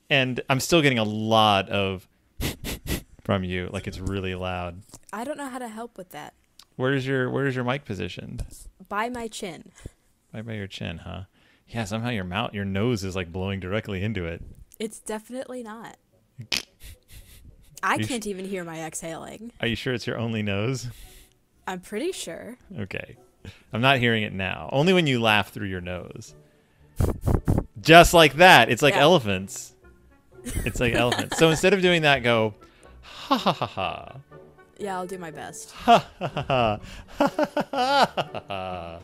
And I'm still getting a lot of from you, like it's really loud. I don't know how to help with that. Where's your mic positioned? By my chin. Right by your chin, huh? Yeah, somehow your nose is like blowing directly into it. It's definitely not. I can't even hear my exhaling. Are you sure it's your only nose? I'm pretty sure. Okay. I'm not hearing it now. Only when you laugh through your nose. Just like that. It's like elephants. It's like elephants. So instead of doing that, go, ha ha ha ha. Yeah, I'll do my best. Ha ha ha ha. Ha ha ha ha.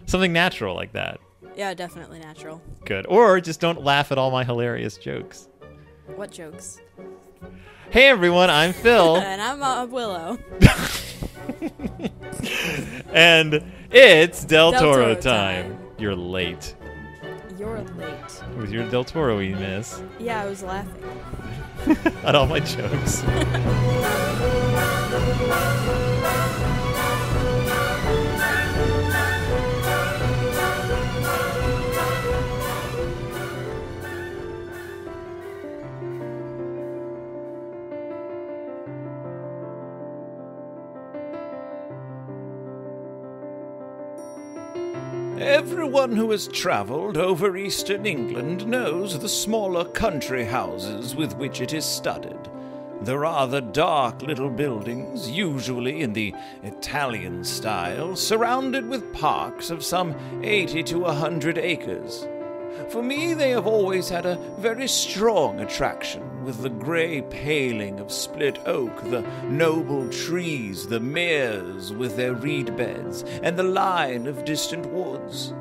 Something natural like that. Yeah, definitely natural. Good. Or just don't laugh at all my hilarious jokes. What jokes? Hey everyone, I'm Phil. And I'm Willow. And it's Del Toro Toro time. You're late. You're late. With your Del Toro-y miss. Yeah, I was laughing. At all my jokes. Everyone who has travelled over eastern England knows the smaller country houses with which it is studded. The rather dark little buildings, usually in the Italian style, surrounded with parks of some 80 to 100 acres. For me, they have always had a very strong attraction, with the grey paling of split oak, the noble trees, the meres with their reed beds, and the line of distant woods.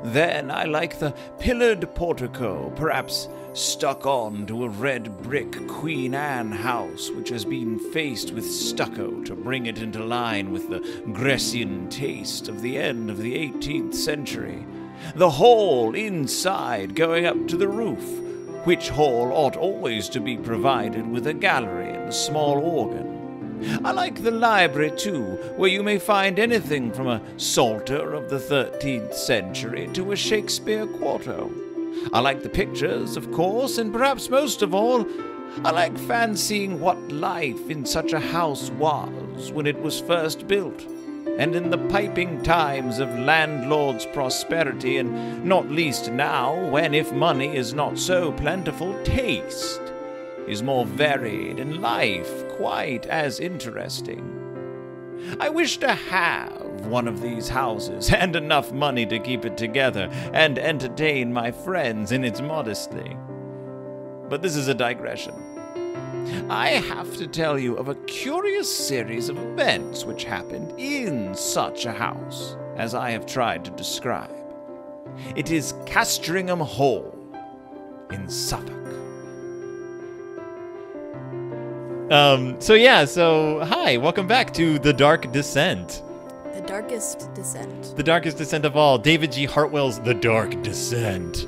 Then I like the pillared portico, perhaps stuck on to a red brick Queen Anne house which has been faced with stucco to bring it into line with the Grecian taste of the end of the 18th century. The hall inside going up to the roof, which hall ought always to be provided with a gallery and a small organ. I like the library, too, where you may find anything from a Psalter of the 13th century to a Shakespeare quarto. I like the pictures, of course, and perhaps most of all, I like fancying what life in such a house was when it was first built, and in the piping times of landlord's prosperity, and not least now, when, if money is not so plentiful, taste is more varied and life quite as interesting. I wish to have one of these houses, and enough money to keep it together, and entertain my friends in its modesty. But this is a digression. I have to tell you of a curious series of events which happened in such a house, as I have tried to describe. It is Castringham Hall in Suffolk. So hi, welcome back to The Dark Descent. The darkest descent. The darkest descent of all. David G. Hartwell's The Dark Descent.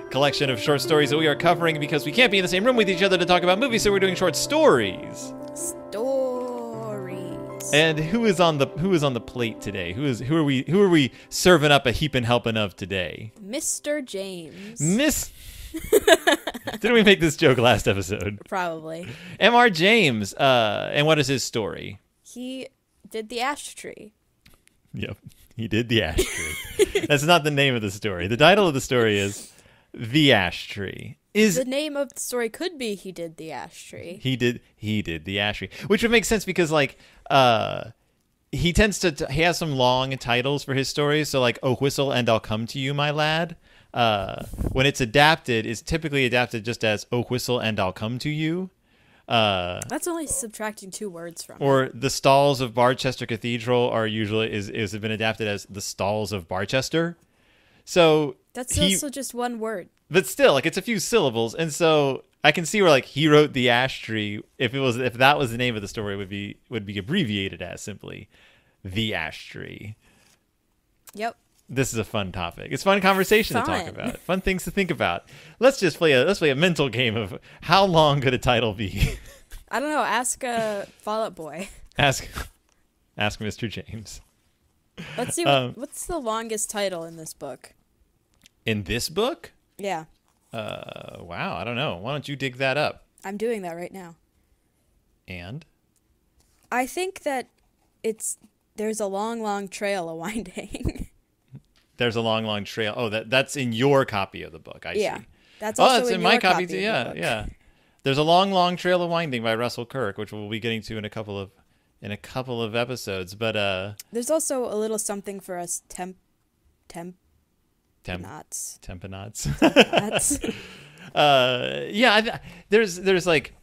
Collection of short stories that we are covering because we can't be in the same room with each other to talk about movies, so we're doing short stories. Stories. And who is on the plate today? Who are we serving up a heaping helping of today? Mr. James. Didn't we make this joke last episode? Probably. M.R. James. And what is his story? He did the ash tree. Yep. He did the ash tree. That's not the name of the story. The title of the story is The Ash Tree. The name of the story could be He Did the Ash Tree. He did the ash tree, which would make sense because he tends to he has some long titles for his stories. So like, Oh Whistle and I'll Come to You, My Lad. When it's adapted, it's typically adapted just as Oh Whistle and I'll Come to You. That's only subtracting 2 words from or it. The Stalls of Barchester Cathedral are usually is been adapted as The Stalls of Barchester. So that's also just 1 word. But still, like, it's a few syllables, and so I can see where like he wrote the ash tree. If that was the name of the story, would be abbreviated as simply The Ash Tree. Yep. This is a fun topic. It's fun conversation to talk about. Fun things to think about. Let's play a mental game of how long could a title be? I don't know. Ask Fall Out Boy. Ask Mr. James. Let's see what's the longest title in this book. In this book? Yeah. Wow, I don't know. Why don't you dig that up? I'm doing that right now. And? I think that there's a long, long trail of winding. There's a long, long trail. Oh, that's in your copy of the book. I see. That's also that's in your my copy of too. the Yeah, book. yeah. There's a long, long trail of winding by Russell Kirk, which we'll be getting to in a couple of episodes. But there's also a little something for us temponauts. Temponauts. There's like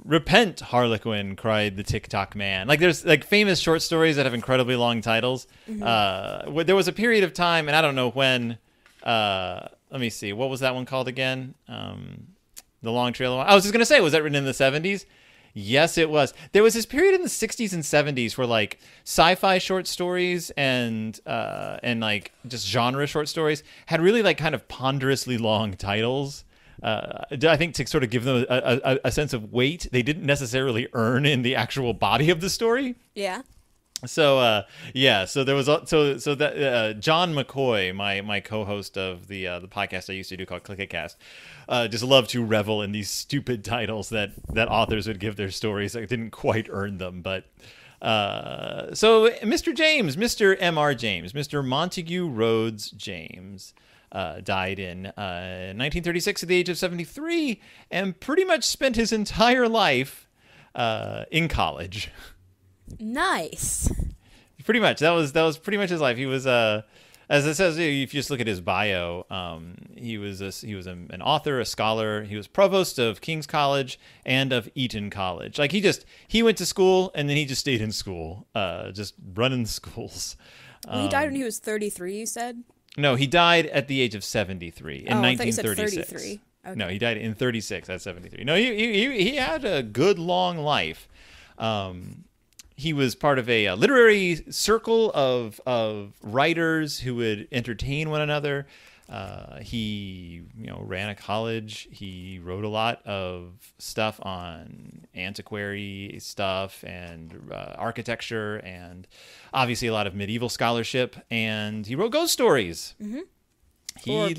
repent, Harlequin, cried the TikTok man. Like there's like famous short stories that have incredibly long titles. There was a period of time, and I don't know when. Let me see, what was that one called again? The Long Trail of... I was just gonna say, was that written in the 70s? Yes, it was. There was this period in the 60s and 70s where like sci-fi short stories and like just genre short stories had really like kind of ponderously long titles. I think to sort of give them a sense of weight they didn't necessarily earn in the actual body of the story. Yeah. So so there was that John McCoy, my co-host of the podcast I used to do called Click It Cast, just loved to revel in these stupid titles that authors would give their stories that didn't quite earn them. But so Mr. James, Mr. M.R. James, Mr. Montague Rhodes James, died in 1936 at the age of 73, and pretty much spent his entire life in college. Nice. Pretty much. That was pretty much his life. He was as it says, if you just look at his bio, he was an author, a scholar. He was provost of King's College and of Eton College. Like he went to school and then he just stayed in school, just running schools. Well, he died when he was 33, you said? No, he died at the age of 73 in 1936. I thought you said 33. Okay. No, he died in 36 at 73. No, he had a good long life. He was part of a literary circle of writers who would entertain one another. He ran a college. He wrote a lot of stuff on antiquary stuff and architecture, and obviously a lot of medieval scholarship. And he wrote ghost stories. Mm-hmm. Or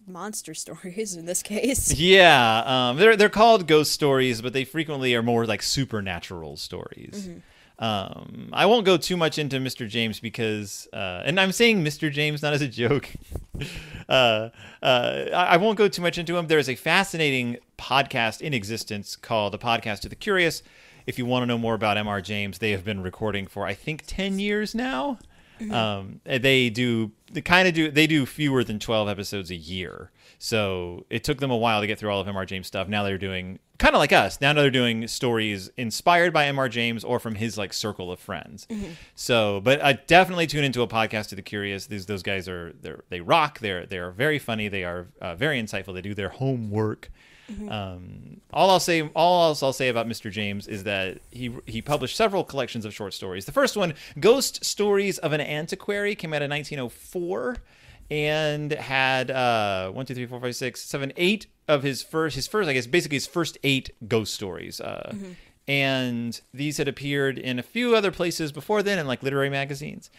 monster stories in this case. Yeah, they're called ghost stories, but they frequently are more like supernatural stories. Mm-hmm. I won't go too much into Mr. James because, and I'm saying Mr. James not as a joke. I won't go too much into him. There is a fascinating podcast in existence called The Podcast to the Curious. If you want to know more about M.R. James, they have been recording for, I think, 10 years now. Mm-hmm. They do fewer than 12 episodes a year. So it took them a while to get through all of M.R. James stuff. Now they're doing kind of like us. Now they're doing stories inspired by M.R. James or from his like circle of friends. Mm-hmm. So, but I definitely tune into a podcast to the curious. Those guys they rock. They're very funny. They are very insightful. They do their homework. Mm-hmm. All else I'll say about Mr. James is that he published several collections of short stories. The first one, Ghost Stories of an Antiquary, came out in 1904 and had 1, 2, 3, 4, 5, 6, 7, 8 of his first, I guess, basically his first 8 ghost stories. Mm-hmm. And these had appeared in a few other places before then in like literary magazines.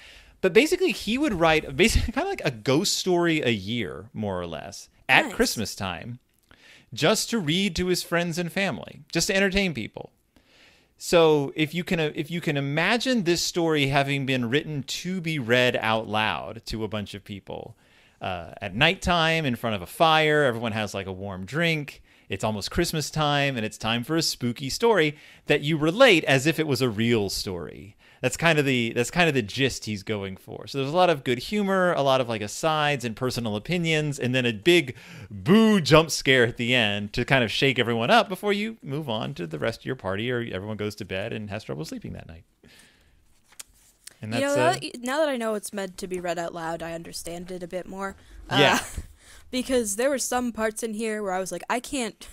But basically he would write basically kind of like a ghost story a year, more or less, at Christmas time, just to read to his friends and family, just to entertain people. So if you can imagine this story having been written to be read out loud to a bunch of people at nighttime in front of a fire, everyone has like a warm drink. It's almost Christmas time, and it's time for a spooky story that you relate as if it was a real story. That's kind of the gist he's going for. So there's a lot of good humor, a lot of like asides and personal opinions, and then a big boo jump scare at the end to kind of shake everyone up before you move on to the rest of your party, or everyone goes to bed and has trouble sleeping that night. And that's now that I know it's meant to be read out loud, I understand it a bit more. Yeah. Because there were some parts in here where I was like, I can't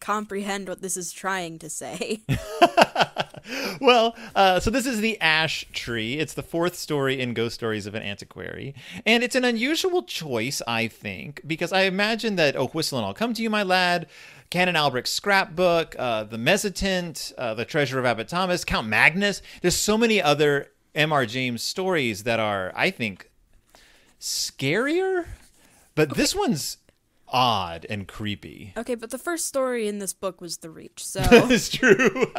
comprehend what this is trying to say. Well, so this is the Ash Tree. It's the 4th story in Ghost Stories of an Antiquary. And it's an unusual choice, I think, because I imagine that Oh, Whistle and I'll Come to You, My Lad, Canon Albrecht's Scrapbook, The Mezzotint, The Treasure of Abbot Thomas, Count Magnus. There's so many other M.R. James stories that are, I think, scarier. But this one's odd and creepy. Okay, but the first story in this book was The Reach, so... It's true.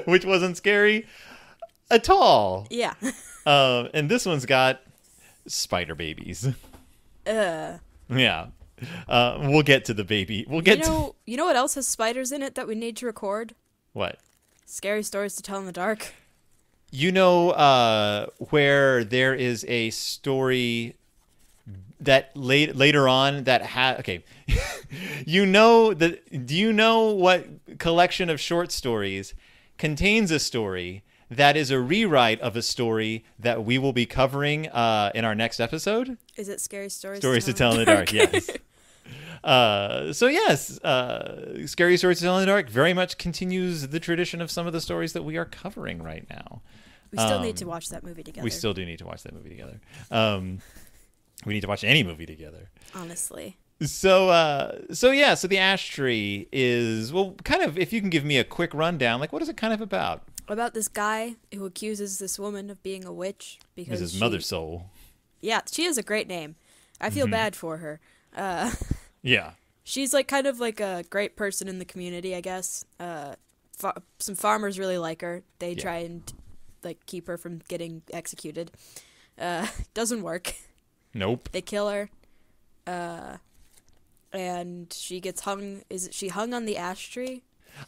Which wasn't scary at all. Yeah. And this one's got spider babies. Yeah. We'll get to the baby. You know what else has spiders in it that we need to record? What? Scary stories to tell in the dark. You know where there is a story that later on that okay. Do you know what collection of short stories contains a story that is a rewrite of a story that we will be covering in our next episode? Is it Scary Stories to Tell in the Dark? Yes. So yes, Scary Stories to Tell in the Dark very much continues the tradition of some of the stories that we are covering right now. We still need to watch that movie together. We still do need to watch that movie together. We need to watch any movie together. Honestly. So the ash tree is, well, kind of, if you can give me a quick rundown, like, what is it kind of about? About this guy who accuses this woman of being a witch because Mrs. Mother Soul. Yeah, she has a great name. I feel bad for her. Yeah. She's like kind of like a great person in the community, I guess. Some farmers really like her. They try and like keep her from getting executed. Doesn't work. Nope. They kill her. And she gets hung. Is she hung on the ash tree?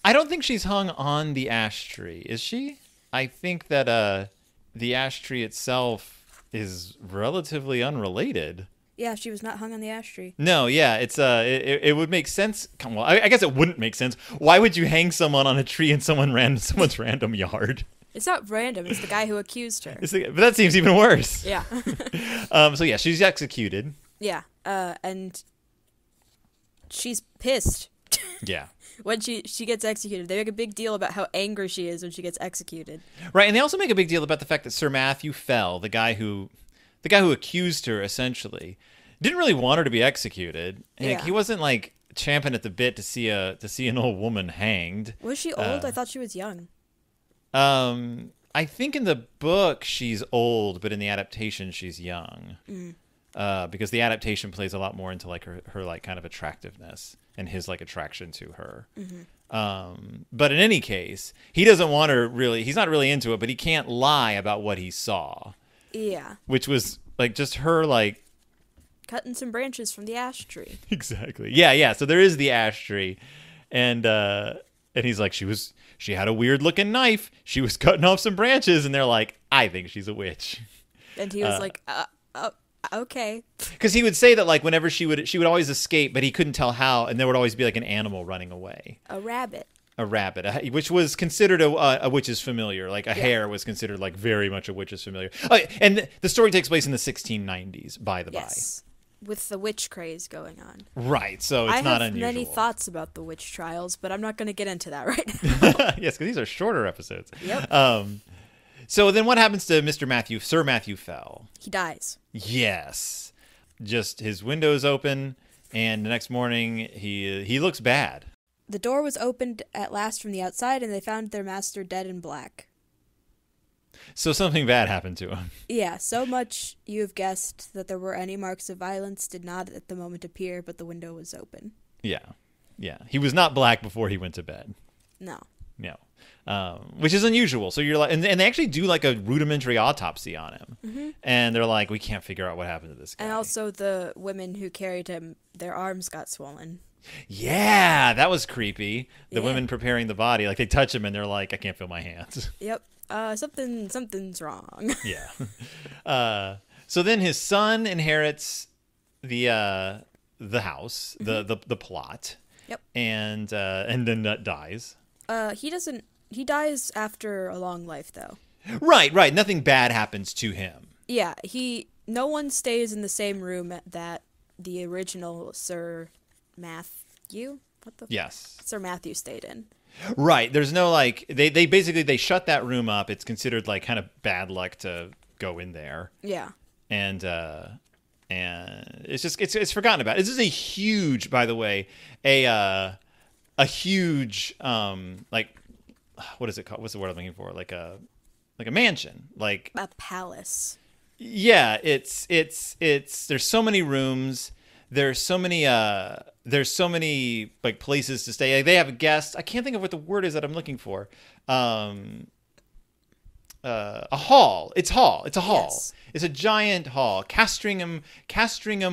I don't think she's hung on the ash tree, is she? I think that the ash tree itself is relatively unrelated. Yeah, she was not hung on the ash tree. No, yeah, it's it would make sense. Well, I guess it wouldn't make sense. Why would you hang someone on a tree in someone's random yard? It's not random. It's the guy who accused her. But that seems even worse. Yeah. So yeah, she's executed. Yeah. And she's pissed. Yeah. When she gets executed. They make a big deal about how angry she is when she gets executed. Right, and they also make a big deal about the fact that Sir Matthew Fell, the guy who accused her, essentially, didn't really want her to be executed. Like, he wasn't like champing at the bit to see an old woman hanged. Was she old? I thought she was young. I think in the book she's old, but in the adaptation she's young. Because the adaptation plays a lot more into like her like kind of attractiveness and his like attraction to her. But in any case, he doesn't want her really. He's not really into it, but he can't lie about what he saw. Yeah. Which was like just her like cutting some branches from the ash tree. Exactly. Yeah. So there is the ash tree, and he's like she had a weird looking knife. She was cutting off some branches, and they're like, I think she's a witch. And he was like, okay. Because he would say that like whenever she would always escape, but he couldn't tell how, and there would always be like an animal running away. A rabbit, which was considered a witch's familiar. Like a hare was considered like very much a witch's familiar. And the story takes place in the 1690s, by the by. With the witch craze going on. Right, so it's not unusual. I have many thoughts about the witch trials, but I'm not going to get into that right now. Yes, because these are shorter episodes. Yep. So then what happens to Sir Matthew Fell? He dies. Yes. Just his window's open, and the next morning he looks bad. The door was opened at last from the outside, and they found their master dead in black. So something bad happened to him. Yeah, so much you have guessed that there were any marks of violence did not at the moment appear, but the window was open. Yeah. He was not black before he went to bed. No. Which is unusual. So you're like, and they actually do like a rudimentary autopsy on him, and they're like, we can't figure out what happened to this guy. And also the women who carried him, their arms got swollen. Yeah, that was creepy. The women preparing the body, like they touch him and they're like, I can't feel my hands. Yep. Something's wrong. Yeah. So then his son inherits the house, the plot. Yep. And then dies. He dies after a long life, though. Right. Nothing bad happens to him. Yeah, no one stays in the same room that the original Sir Matthew? Sir Matthew stayed in. Right. There's no like they basically shut that room up. It's considered like kind of bad luck to go in there. Yeah. And it's just it's forgotten about. This is a huge, by the way, a huge like what is it called? What's the word I'm looking for? Like a mansion, like a palace. Yeah, it's there's so many rooms there's so many like places to stay. Like, they have guests. I can't think of what the word is that I'm looking for. A hall. It's a hall. Yes. It's a giant hall. Castringham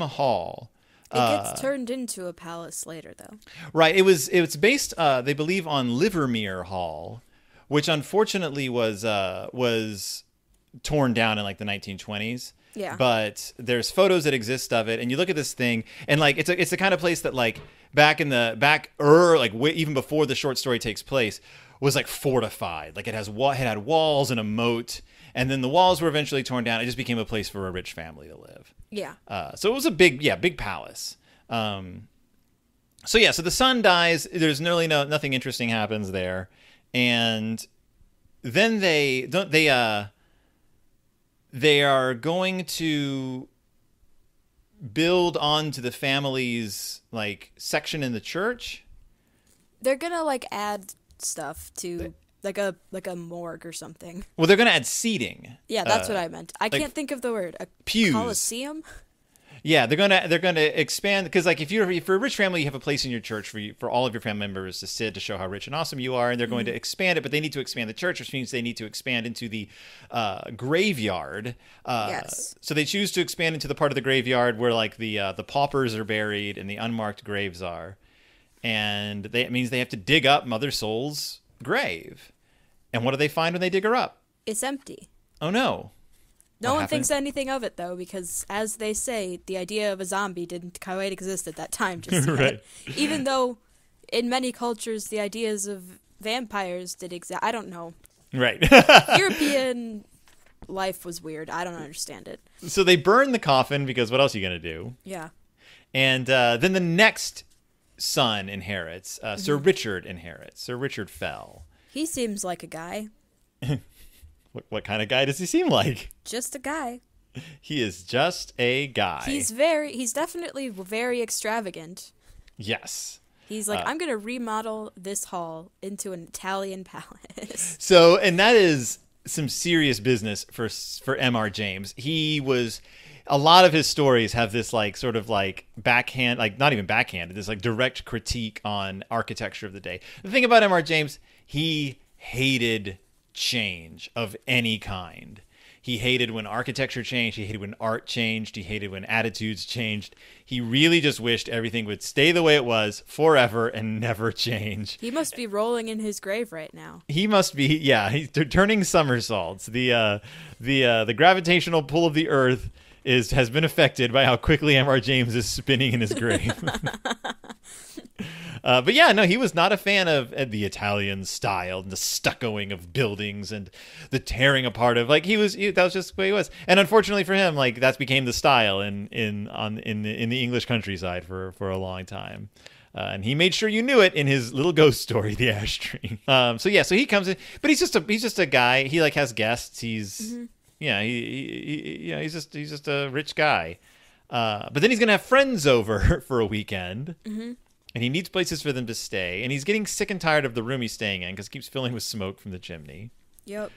Hall. It gets turned into a palace later, though. Right. It was based, they believe, on Livermere Hall, which unfortunately was torn down in like the 1920s. Yeah. But there's photos that exist of it, and you look at this thing, and like it's the kind of place that like even before the short story takes place, was like fortified. Like it had walls and a moat, and then the walls were eventually torn down. It just became a place for a rich family to live. Yeah. So it was a big palace. So the son dies. There's really nothing interesting happens there, and then they are going to build onto the family's like section in the church. They're gonna like add stuff to like a morgue or something. Well, they're gonna add seating. Yeah, that's what I meant. I can't think of the word. A pews. Coliseum? Yeah, they're gonna expand, because like if you're a rich family, you have a place in your church for all of your family members to sit to show how rich and awesome you are, and they're going to expand it, but they need to expand the church, which means they need to expand into the graveyard. Yes. So they choose to expand into the part of the graveyard where like the paupers are buried and the unmarked graves are, and it means they have to dig up Mother Soul's grave. And what do they find when they dig her up? It's empty. Oh no. No one thinks anything of it, though, because, as they say, the idea of a zombie didn't quite exist at that time just yet. Right. Even though, in many cultures, the ideas of vampires did exist. I don't know. Right. European life was weird. I don't understand it. So they burn the coffin, because what else are you going to do? Yeah. And then the next son inherits. Sir Richard inherits. Sir Richard fell. He seems like a guy. What kind of guy does he seem like? Just a guy. He is just a guy. He's definitely very extravagant. Yes. He's like, I'm going to remodel this hall into an Italian palace. So, and that is some serious business for M.R. James. A lot of his stories have this like sort of like backhand, like not even backhanded, this like direct critique on architecture of the day. The thing about M.R. James, he hated change of any kind. He hated when architecture changed. He hated when art changed. He hated when attitudes changed. He really just wished everything would stay the way it was forever and never change. He must be rolling in his grave right now. He must be, yeah. He's turning somersaults. The gravitational pull of the Earth has been affected by how quickly M.R. James is spinning in his grave. But yeah, no, he was not a fan of the Italian style and the stuccoing of buildings and the tearing apart of that was just the way he was. And unfortunately for him, like that became the style in the English countryside for a long time. And he made sure you knew it in his little ghost story, The Ash Tree. So he comes in, but he's just a guy. He like has guests. He's he's just a rich guy. But then he's gonna have friends over for a weekend. Mm-hmm. And he needs places for them to stay. And he's getting sick and tired of the room he's staying in because it keeps filling with smoke from the chimney. Yep.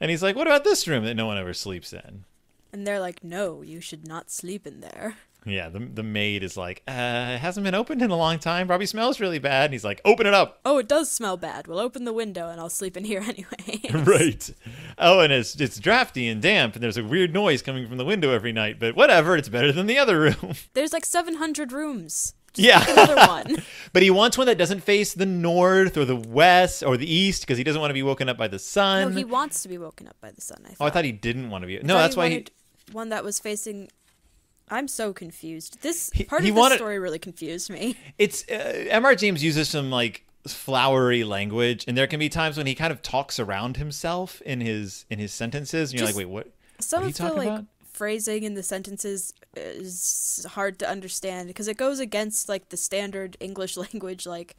And he's like, what about this room that no one ever sleeps in? And they're like, no, you should not sleep in there. Yeah, the maid is like, it hasn't been opened in a long time. Probably smells really bad. And he's like, open it up. Oh, it does smell bad. We'll open the window and I'll sleep in here anyway. Right. Oh, and it's drafty and damp. And there's a weird noise coming from the window every night. But whatever, it's better than the other room. There's like 700 rooms. Yeah. Another one. But he wants one that doesn't face the north or the west or the east because he doesn't want to be woken up by the sun. No, he wants to be woken up by the sun, I thought. Oh, I thought he didn't want to be. No, that's why he... One that was facing... I'm so confused. This story really confused me. It's... M.R. James uses some, like, flowery language, and there can be times when he kind of talks around himself in his sentences, and you're like, wait, what are you talking about? Phrasing in the sentences is hard to understand because it goes against like the standard English language like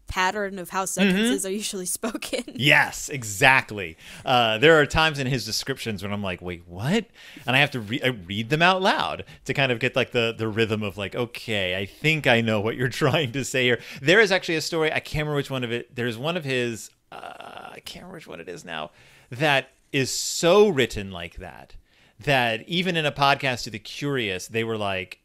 pattern of how sentences are usually spoken. Yes, exactly. There are times in his descriptions when I'm like, wait, what? And I have to read them out loud to kind of get like the rhythm of like, okay, I think I know what you're trying to say here. There is actually a story, I can't remember which one of it. There's one of his, I can't remember which one it is now, that is so written like that even in a podcast to the curious, they were like,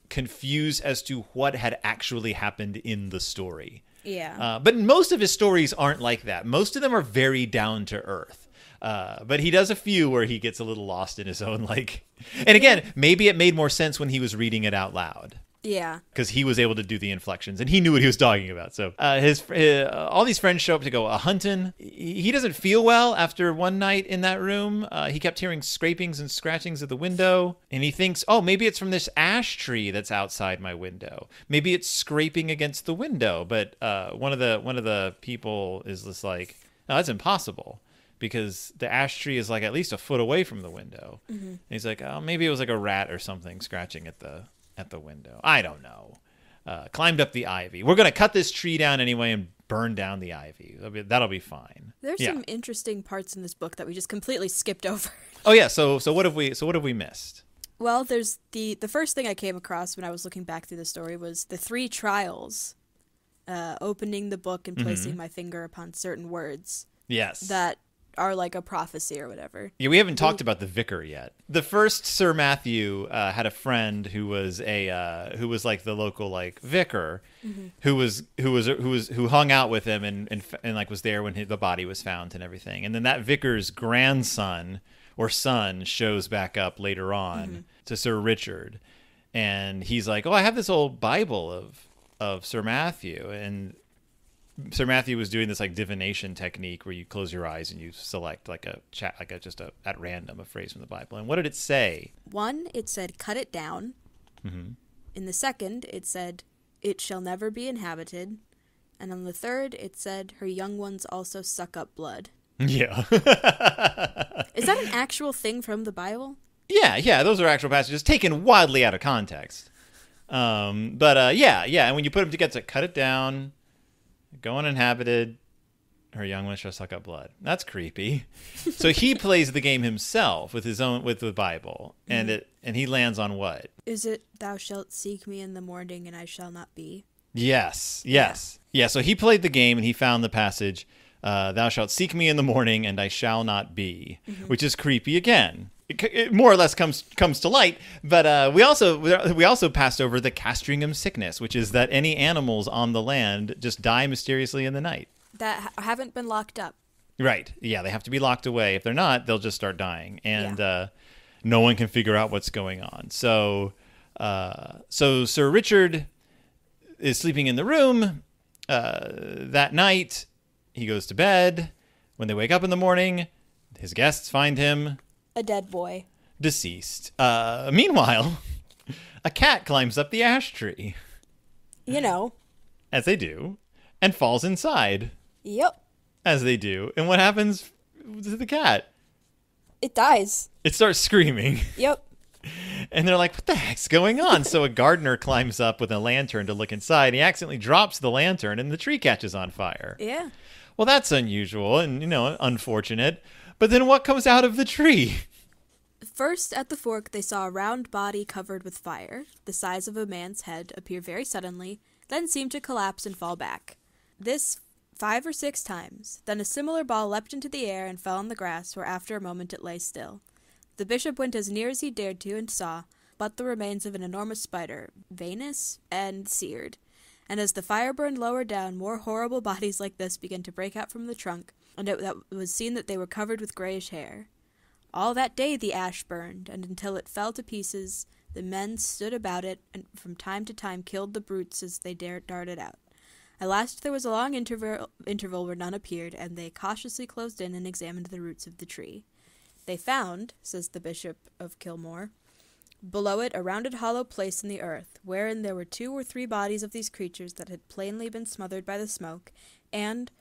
confused as to what had actually happened in the story. Yeah. But most of his stories aren't like that. Most of them are very down to earth. But he does a few where he gets a little lost in his own, like... And again, maybe it made more sense when he was reading it out loud. Yeah. Because he was able to do the inflections, and he knew what he was talking about. So all these friends show up to go hunting. He doesn't feel well after one night in that room. He kept hearing scrapings and scratchings at the window, and he thinks, oh, maybe it's from this ash tree that's outside my window. Maybe it's scraping against the window. But one of the people is just like, no, that's impossible, because the ash tree is like at least a foot away from the window. Mm-hmm. And he's like, oh, maybe it was like a rat or something scratching at the window. I don't know. Climbed up the ivy. We're going to cut this tree down anyway and burn down the ivy. That'll be fine. There's some interesting parts in this book that we just completely skipped over. Oh yeah, so what have we missed? Well, there's the first thing I came across when I was looking back through the story was the 3 trials, opening the book and placing my finger upon certain words. Yes. That are like a prophecy or whatever. Yeah, we haven't talked about the vicar yet. The first Sir Matthew had a friend who was like the local like vicar, who hung out with him and like was there when the body was found and everything. And then that vicar's grandson or son shows back up later on to Sir Richard, and he's like, "Oh, I have this old Bible of Sir Matthew," and Sir Matthew was doing this like divination technique where you close your eyes and you select like at random a phrase from the Bible. And what did it say? One, it said, "Cut it down." Mm-hmm. In the second, it said, "It shall never be inhabited." And on the third, it said, "Her young ones also suck up blood." Yeah. Is that an actual thing from the Bible? Yeah, those are actual passages taken wildly out of context. And when you put them together, cut it down. Go uninhabited, her young ones shall suck up blood. That's creepy. So he plays the game himself with the Bible, and he lands on what? Is it, "Thou shalt seek me in the morning, and I shall not be"? Yes. Yeah. So he played the game, and he found the passage, "Thou shalt seek me in the morning, and I shall not be," which is creepy again. It more or less comes to light, but we also passed over the Castringham sickness, which is that any animals on the land just die mysteriously in the night that haven't been locked up. Right? Yeah, they have to be locked away. If they're not, they'll just start dying, and no one can figure out what's going on. So Sir Richard is sleeping in the room that night. He goes to bed. When they wake up in the morning, his guests find him a dead boy, deceased. Meanwhile, a cat climbs up the ash tree. As they do, and falls inside. Yep. As they do. And what happens to the cat? It dies. It starts screaming. Yep. And they're like, what the heck's going on? So a gardener climbs up with a lantern to look inside. He accidentally drops the lantern and the tree catches on fire. Yeah. Well, that's unusual and, unfortunate. But then what comes out of the tree? First, at the fork, they saw a round body covered with fire, the size of a man's head, appear very suddenly, then seem to collapse and fall back. This 5 or 6 times. Then a similar ball leapt into the air and fell on the grass, where after a moment it lay still. The bishop went as near as he dared to and saw but the remains of an enormous spider, veinous and seared. And as the fire burned lower down, more horrible bodies like this began to break out from the trunk, and it was seen that they were covered with grayish hair. All that day the ash burned, and until it fell to pieces, the men stood about it, and from time to time killed the brutes as they darted out. At last there was a long interval where none appeared, and they cautiously closed in and examined the roots of the tree. They found, says the Bishop of Kilmore, below it a rounded hollow place in the earth, wherein there were 2 or 3 bodies of these creatures that had plainly been smothered by the smoke, and,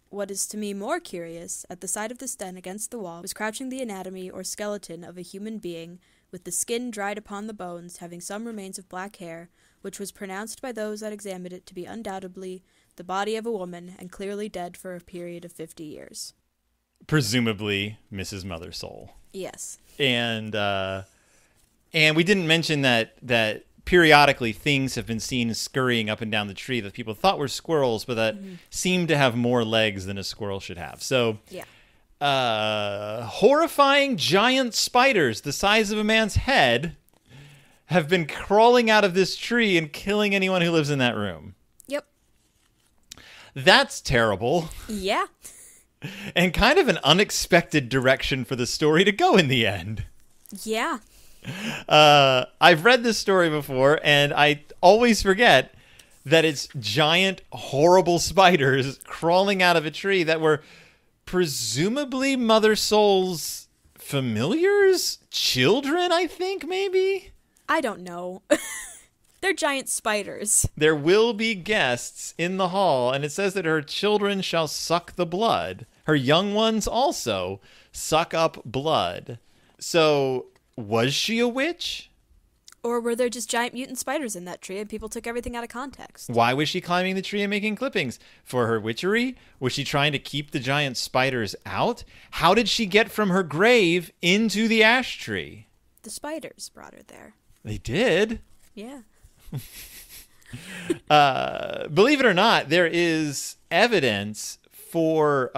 what is to me more curious, at the side of this den against the wall was crouching the anatomy or skeleton of a human being, with the skin dried upon the bones, having some remains of black hair, which was pronounced by those that examined it to be undoubtedly the body of a woman, and clearly dead for a period of 50 years. Presumably Mrs. Mothersole. Yes. And we didn't mention that periodically things have been seen scurrying up and down the tree that people thought were squirrels, but that seemed to have more legs than a squirrel should have. So, horrifying giant spiders the size of a man's head have been crawling out of this tree and killing anyone who lives in that room. Yep. That's terrible. Yeah. And kind of an unexpected direction for the story to go in the end. Yeah. I've read this story before, and I always forget that it's giant, horrible spiders crawling out of a tree that were presumably Mother Soul's familiars? Children, I think, maybe? I don't know. They're giant spiders. There will be guests in the hall, and it says that her children shall suck the blood. Her young ones also suck up blood. So, was she a witch? Or were there just giant mutant spiders in that tree and people took everything out of context? Why was she climbing the tree and making clippings? For her witchery? Was she trying to keep the giant spiders out? How did she get from her grave into the ash tree? The spiders brought her there. They did? Yeah. Believe it or not, there is evidence for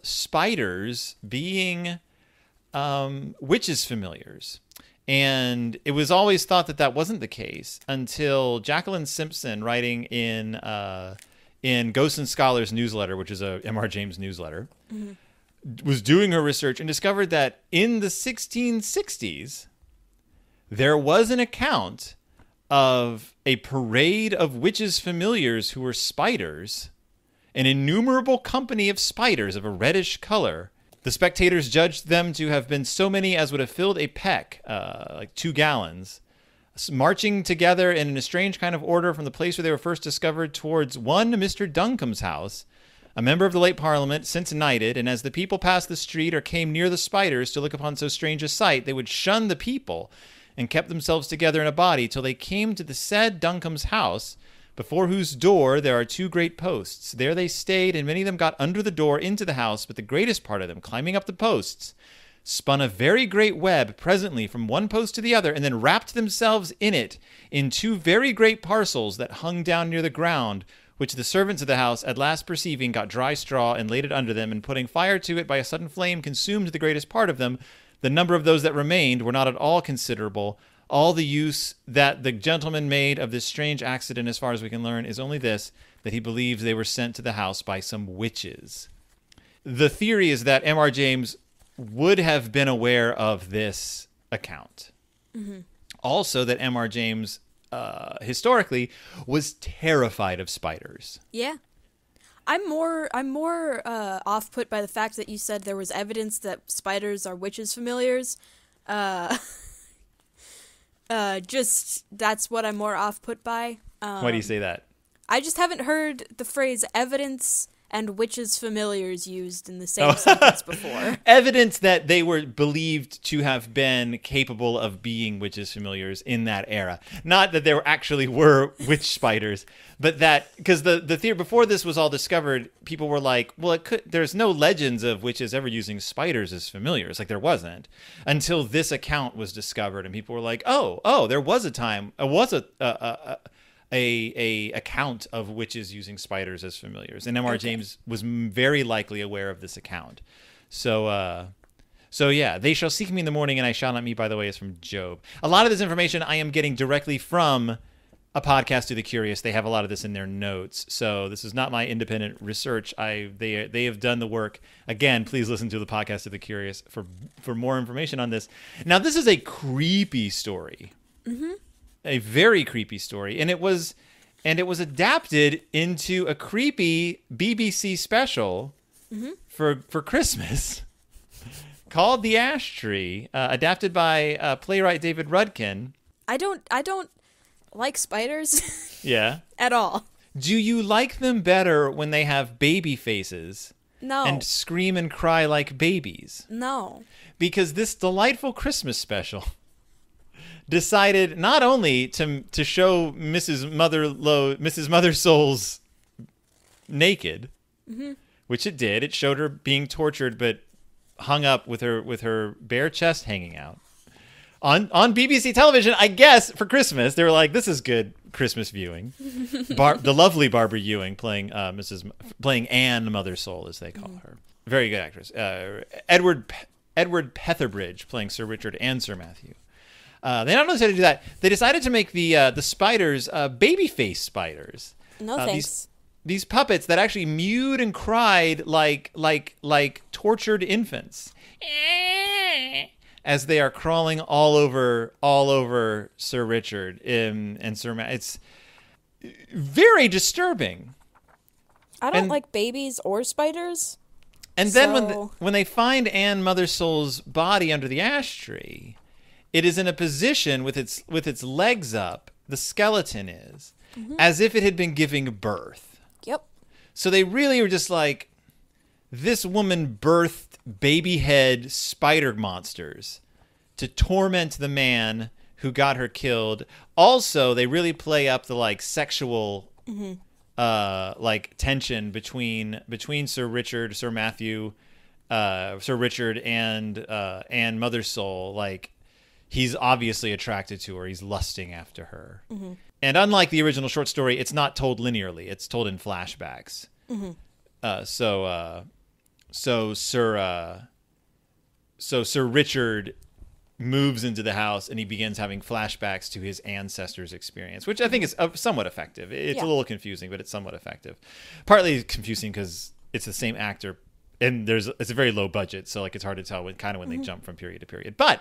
spiders being witches' familiars. And it was always thought that that wasn't the case until Jacqueline Simpson, writing in Ghosts and Scholars newsletter, which is a M.R. James newsletter, was doing her research and discovered that in the 1660s, there was an account of a parade of witches' familiars who were spiders, an innumerable company of spiders of a reddish color. The spectators judged them to have been so many as would have filled a peck, like 2 gallons, marching together in a strange kind of order from the place where they were first discovered towards one Mr. Duncombe's house, a member of the late Parliament, since knighted, and as the people passed the street or came near the spiders to look upon so strange a sight, they would shun the people and kept themselves together in a body till they came to the said Duncombe's house, before whose door there are 2 great posts. There they stayed, and many of them got under the door into the house, but the greatest part of them, climbing up the posts, spun a very great web presently from one post to the other, and then wrapped themselves in it in 2 very great parcels that hung down near the ground, which the servants of the house, at last perceiving, got dry straw and laid it under them, and putting fire to it by a sudden flame, consumed the greatest part of them. The number of those that remained were not at all considerable. All the use that the gentleman made of this strange accident, as far as we can learn, is only this, that he believes they were sent to the house by some witches. The theory is that M.R. James would have been aware of this account. Mm-hmm. Also that M.R. James, historically, was terrified of spiders. Yeah. I'm more off put by the fact that you said there was evidence that spiders are witches' familiars. Just that's what I'm more off put by. Why do you say that? I just haven't heard the phrase evidence and witches' familiars used in the same sentence before. Evidence that they were believed to have been capable of being witches' familiars in that era. Not that there actually were witch spiders, but that, because the theory before this was all discovered, people were like, well, there's no legends of witches ever using spiders as familiars. Like, there wasn't. Until this account was discovered, and people were like, oh, there was a time, a account of witches using spiders as familiars, and M.R. James was very likely aware of this account. So yeah, they shall seek me in the morning, and I shall not meet. By the way, is from Job. A lot of this information I am getting directly from a podcast to the curious. They have a lot of this in their notes, so this is not my independent research. They have done the work. Again, please listen to the podcast to the curious for more information on this. Now, this is a creepy story. Mm-hmm. A very creepy story, and it was adapted into a creepy BBC special for Christmas called The Ash Tree, adapted by playwright David Rudkin. I don't like spiders. Yeah. At all. Do you like them better when they have baby faces? No. And scream and cry like babies? No. Because this delightful Christmas special decided not only to show Mrs. Mother Soul's naked, which it did. It showed her being tortured, but hung up with her bare chest hanging out on BBC television. I guess for Christmas, they were like, "This is good Christmas viewing." The lovely Barbara Ewing playing Anne Mother Soul, as they call her, very good actress. Edward Petherbridge playing Sir Richard and Sir Matthew. They not only decided to do that, they decided to make the spiders baby face spiders. No thanks. These puppets that actually mewed and cried like tortured infants as they are crawling all over Sir Richard and Sir Matt. It's very disturbing. I don't like babies or spiders. And then when they find Anne Mothersoul's body under the ash tree, it is in a position with its legs up. The skeleton is as if it had been giving birth. Yep. So they really were just like, this woman birthed baby head spider monsters to torment the man who got her killed. Also, they really play up the like sexual like tension between Sir Richard, Sir Matthew, Sir Richard and Anne Mothersoul. Like, he's obviously attracted to her. He's lusting after her. And unlike the original short story, it's not told linearly. It's told in flashbacks. So Sir Richard moves into the house and he begins having flashbacks to his ancestors' experience, which I think is somewhat effective. It's a little confusing, but it's somewhat effective. Partly confusing because it's the same actor and it's a very low budget, so like it's hard to tell when they jump from period to period. But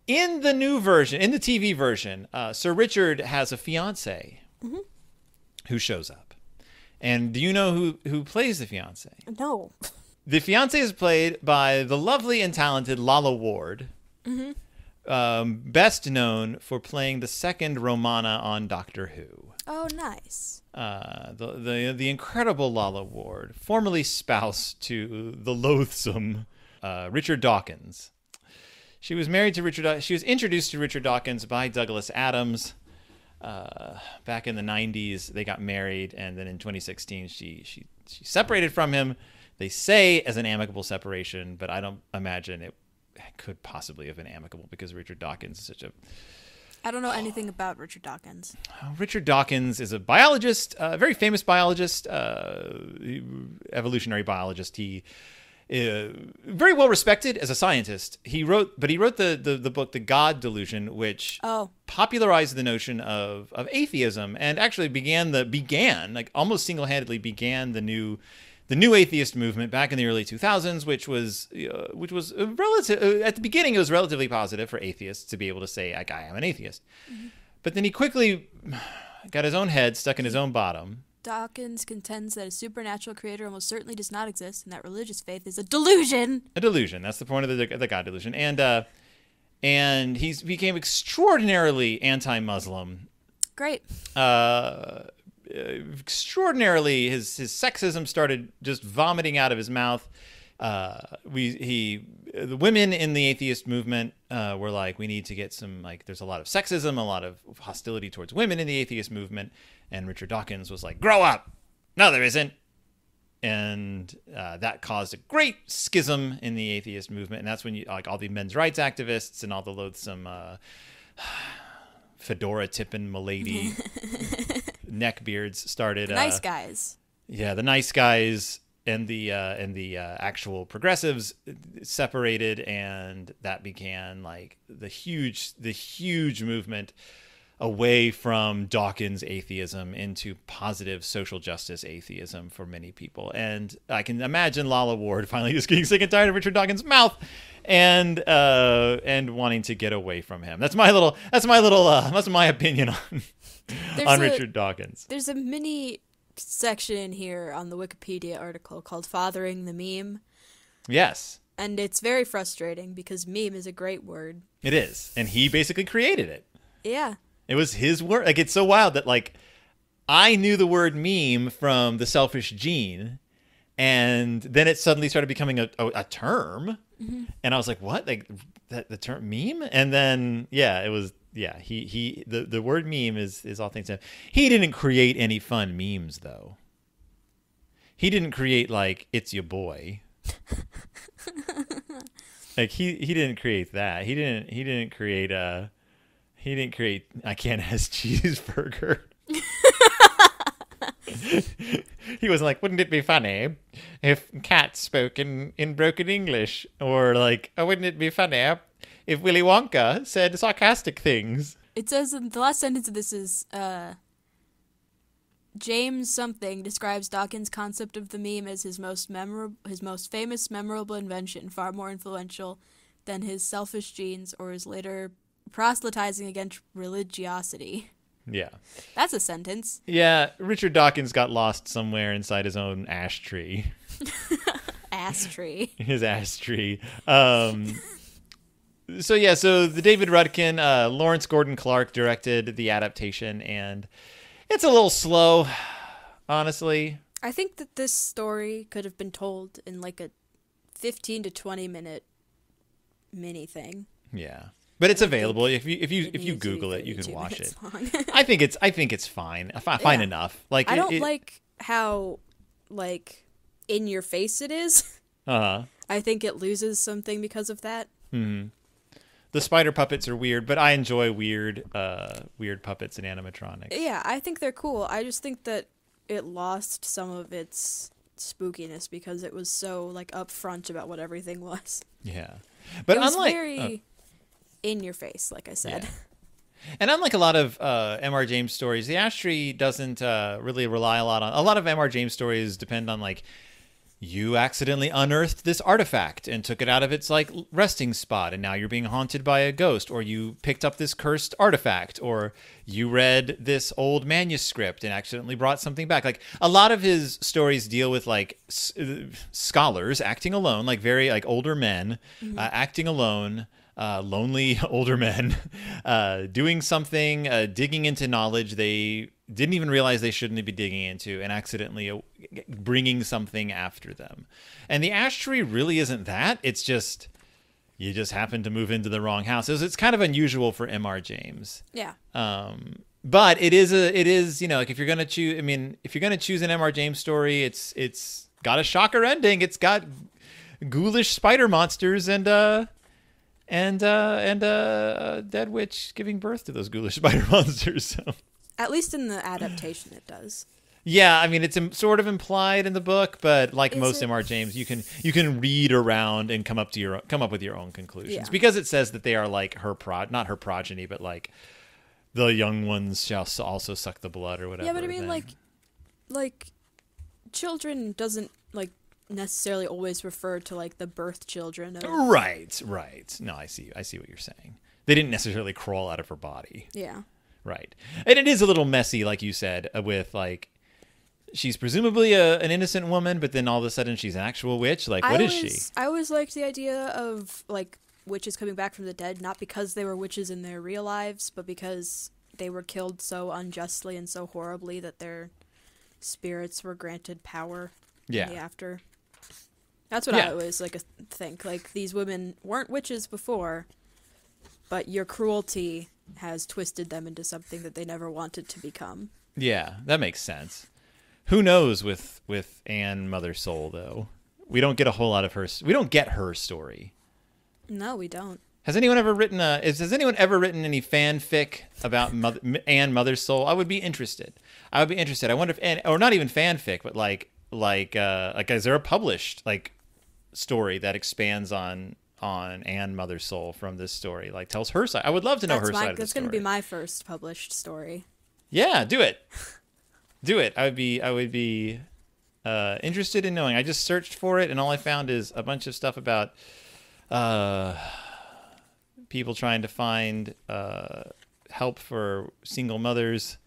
in the new version, in the TV version, Sir Richard has a fiance who shows up. And do you know who plays the fiance? No. The fiance is played by the lovely and talented Lala Ward, best known for playing the second Romana on Doctor Who. Oh, nice. The incredible Lala Ward, formerly spouse to the loathsome Richard Dawkins. She was married to she was introduced to Richard Dawkins by Douglas Adams back in the 90s. They got married, and then in 2016 she separated from him. They say as an amicable separation, but I don't imagine it could possibly have been amicable because Richard Dawkins is such a... I don't know anything about Richard Dawkins. Richard Dawkins is a biologist, a very famous biologist, evolutionary biologist. He very well respected as a scientist. He wrote the book The God Delusion, which popularized the notion of atheism and actually began almost single-handedly began the new atheist movement back in the early 2000s, which was a relative at the beginning. It was relatively positive for atheists to be able to say, like, I am an atheist. But then he quickly got his own head stuck in his own bottom. Dawkins contends that a supernatural creator almost certainly does not exist, and that religious faith is a delusion. A delusion. That's the point of the God Delusion. And he became extraordinarily anti-Muslim. Great. Extraordinarily, his sexism started just vomiting out of his mouth. The women in the atheist movement were like, we need to get some, like, there's a lot of sexism, a lot of hostility towards women in the atheist movement. And Richard Dawkins was like, grow up. No, there isn't. And that caused a great schism in the atheist movement. And that's when all the men's rights activists and all the loathsome fedora tipping milady neckbeards started. Nice guys. Yeah, the nice guys and the actual progressives separated, and that began like the huge movement away from Dawkins atheism into positive social justice atheism for many people. And I can imagine Lala Ward finally just getting sick and tired of Richard Dawkins' mouth and wanting to get away from him. That's my opinion on Richard Dawkins. There's a mini section in here on the Wikipedia article called Fathering the Meme. Yes. And it's very frustrating because meme is a great word. It is. And he basically created it. Yeah. It was his word. Like, it's so wild that, like, I knew the word meme from The Selfish Gene, and then it suddenly started becoming a term, and I was like, what? Like, the term meme? And then, yeah, it was, yeah, the word meme is all things to him. He didn't create any fun memes, though. He didn't create, like, It's Your Boy. Like, he didn't create that. He didn't create I Can't Has Cheeseburger. He wasn't like, wouldn't it be funny if cats spoke in broken English? Or like, oh, wouldn't it be funny if Willy Wonka said sarcastic things. It says the last sentence of this is James something describes Dawkins' concept of the meme as his most famous, memorable invention, far more influential than his selfish genes or his later proselytizing against religiosity. Yeah. That's a sentence. Yeah, Richard Dawkins got lost somewhere inside his own ash tree. Ass tree. His ash tree. So the David Rudkin, Lawrence Gordon Clark directed the adaptation, and it's a little slow, honestly. I think that this story could have been told in like a 15 to 20 minute mini thing. Yeah. But it's available. If you Google it, you can watch it. I think it's fine. Fine enough. Like I don't like how like in your face it is. Uh-huh. I think it loses something because of that. Mm-hmm. The spider puppets are weird, but I enjoy weird puppets and animatronics. Yeah, I think they're cool. I just think that it lost some of its spookiness because it was so like upfront about what everything was. Yeah, but it was unlike very in your face, like I said. Yeah. And unlike a lot of M.R. James stories, the ash tree doesn't really rely a lot on. A lot of M.R. James stories depend on like, you accidentally unearthed this artifact and took it out of its like resting spot, and now you're being haunted by a ghost, or you picked up this cursed artifact, or you read this old manuscript and accidentally brought something back. Like a lot of his stories deal with like scholars acting alone, like very like older men acting alone. Lonely older men doing something, digging into knowledge they didn't even realize they shouldn't be digging into, and accidentally bringing something after them. And the ash tree really isn't that. It's just you just happen to move into the wrong house. It's kind of unusual for M.R. James. Yeah. But it is like if you're gonna choose, if you're gonna choose an M.R. James story, it's got a shocker ending. It's got ghoulish spider monsters and a dead witch giving birth to those ghoulish spider monsters. So. At least in the adaptation, it does. Yeah, it's sort of implied in the book, but like most M.R. James, you can read around and come up with your own conclusions because it says that they are like not her progeny, but like the young ones shall also suck the blood or whatever. Yeah, but like children doesn't like necessarily always refer to like the birth children of... right no, I see what you're saying. They didn't necessarily crawl out of her body. Yeah, right. And it is a little messy, like you said, with like she's presumably an innocent woman, but then all of a sudden she's an actual witch. Like, what is she? I always liked the idea of like witches coming back from the dead, not because they were witches in their real lives, but because they were killed so unjustly and so horribly that their spirits were granted power in the after. That's what I always think. Like, these women weren't witches before, but your cruelty has twisted them into something that they never wanted to become. Yeah, that makes sense. Who knows with Anne Mother Soul, though? We don't get a whole lot of her... We don't get her story. No, we don't. Has anyone ever written any fanfic about Anne Mother Soul? I would be interested. I wonder if... or not even fanfic, but like is there a published story that expands on Anne Mother Soul from this story, like tells her side? I would love to know her side of the story. That's going to be my first published story. Yeah, do it. I would be interested in knowing. I just searched for it, and all I found is a bunch of stuff about people trying to find help for single mothers,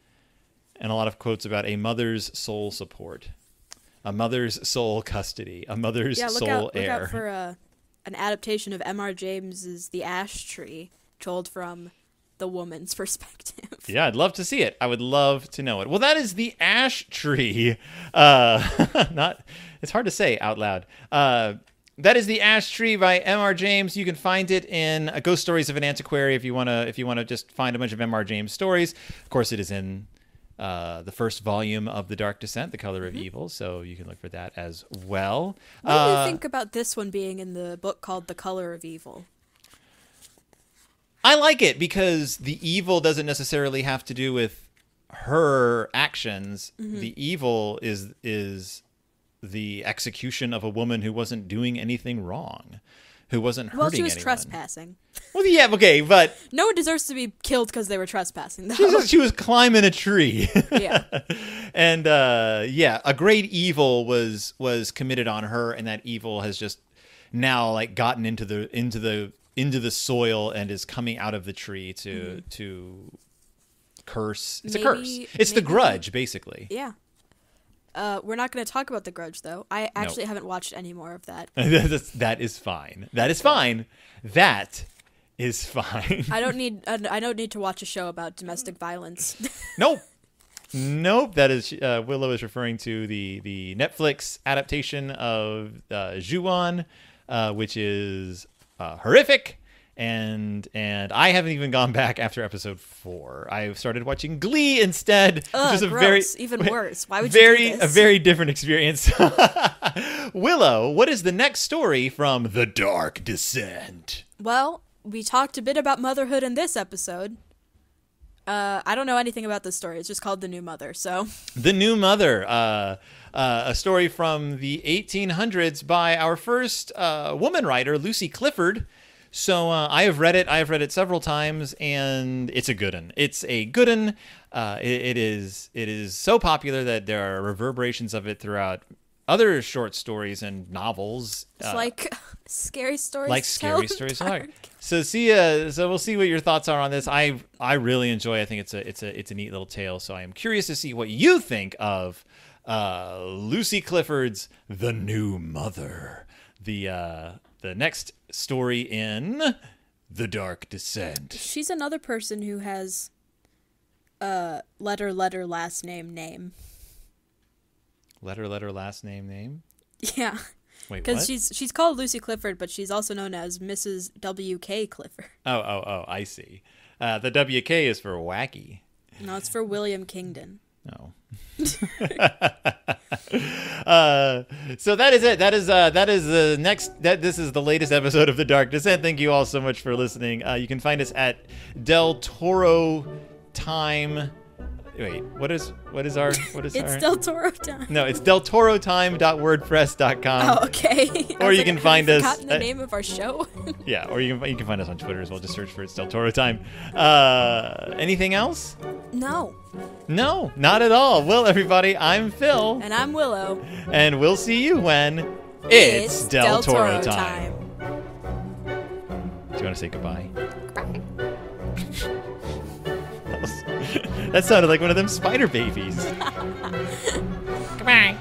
and a lot of quotes about a mother's soul support. A mother's soul custody. A mother's soul heir. Look out for an adaptation of M.R. James's The Ash Tree, told from the woman's perspective. Yeah, I'd love to see it. I would love to know it. Well, that is The Ash Tree. It's hard to say out loud. That is The Ash Tree by M.R. James. You can find it in Ghost Stories of an Antiquary if you wanna just find a bunch of M.R. James stories. Of course, it is in the first volume of The Dark Descent, The Color of Evil, so you can look for that as well. What do you think about this one being in the book called The Color of Evil? I like it because the evil doesn't necessarily have to do with her actions. Mm-hmm. The evil is the execution of a woman who wasn't doing anything wrong, who wasn't hurting Well, she was anyone. trespassing. Well, yeah, okay, but No one deserves to be killed because they were trespassing, though. she was climbing a tree. Yeah. And a great evil was committed on her, and that evil has just now like gotten into the soil and is coming out of the tree to curse. It's a curse. It's the Grudge, basically. Yeah. We're not going to talk about The Grudge, though. I actually haven't watched any more of that. That is fine. That is fine. That is fine. I don't need to watch a show about domestic violence. Nope. That is Willow is referring to the Netflix adaptation of Ju-on, which is horrific. And I haven't even gone back after episode 4. I started watching Glee instead, which is gross. Even worse. Why would you do this? A very different experience. Willow, what is the next story from The Dark Descent? Well, we talked a bit about motherhood in this episode. I don't know anything about this story. It's just called The New Mother. So The New Mother, a story from the 1800s by our first woman writer, Lucy Clifford. So I have read it. I have read it several times, and it's a good one. It's a good one. It is so popular that there are reverberations of it throughout other short stories and novels. it's like scary stories. Like scary stories. So so we'll see what your thoughts are on this. I really enjoy it. I think it's a neat little tale. So I am curious to see what you think of Lucy Clifford's The New Mother. The next story in The Dark Descent. She's another person who has letter last name. Letter last name? Yeah. Wait, what? Because she's called Lucy Clifford, but she's also known as Mrs. W.K. Clifford. Oh, I see. The W.K. is for wacky. No, it's for William Kingdon. No. So that is it. That is the next. This is the latest episode of The Dark Descent. Thank you all so much for listening. You can find us at Del Toro Time. Wait, what is our? It's Del Toro Time. No, it's deltorotime.wordpress.com. Oh, okay. Or you can find us. Forgotten the name of our show. Yeah, or you can find us on Twitter as well. Just search for It's Del Toro Time. Anything else? No. No, not at all. Well, everybody, I'm Phil. And I'm Willow. And we'll see you when it's Del Toro time. Do you want to say goodbye? Bye. That sounded like one of them spider babies. Goodbye.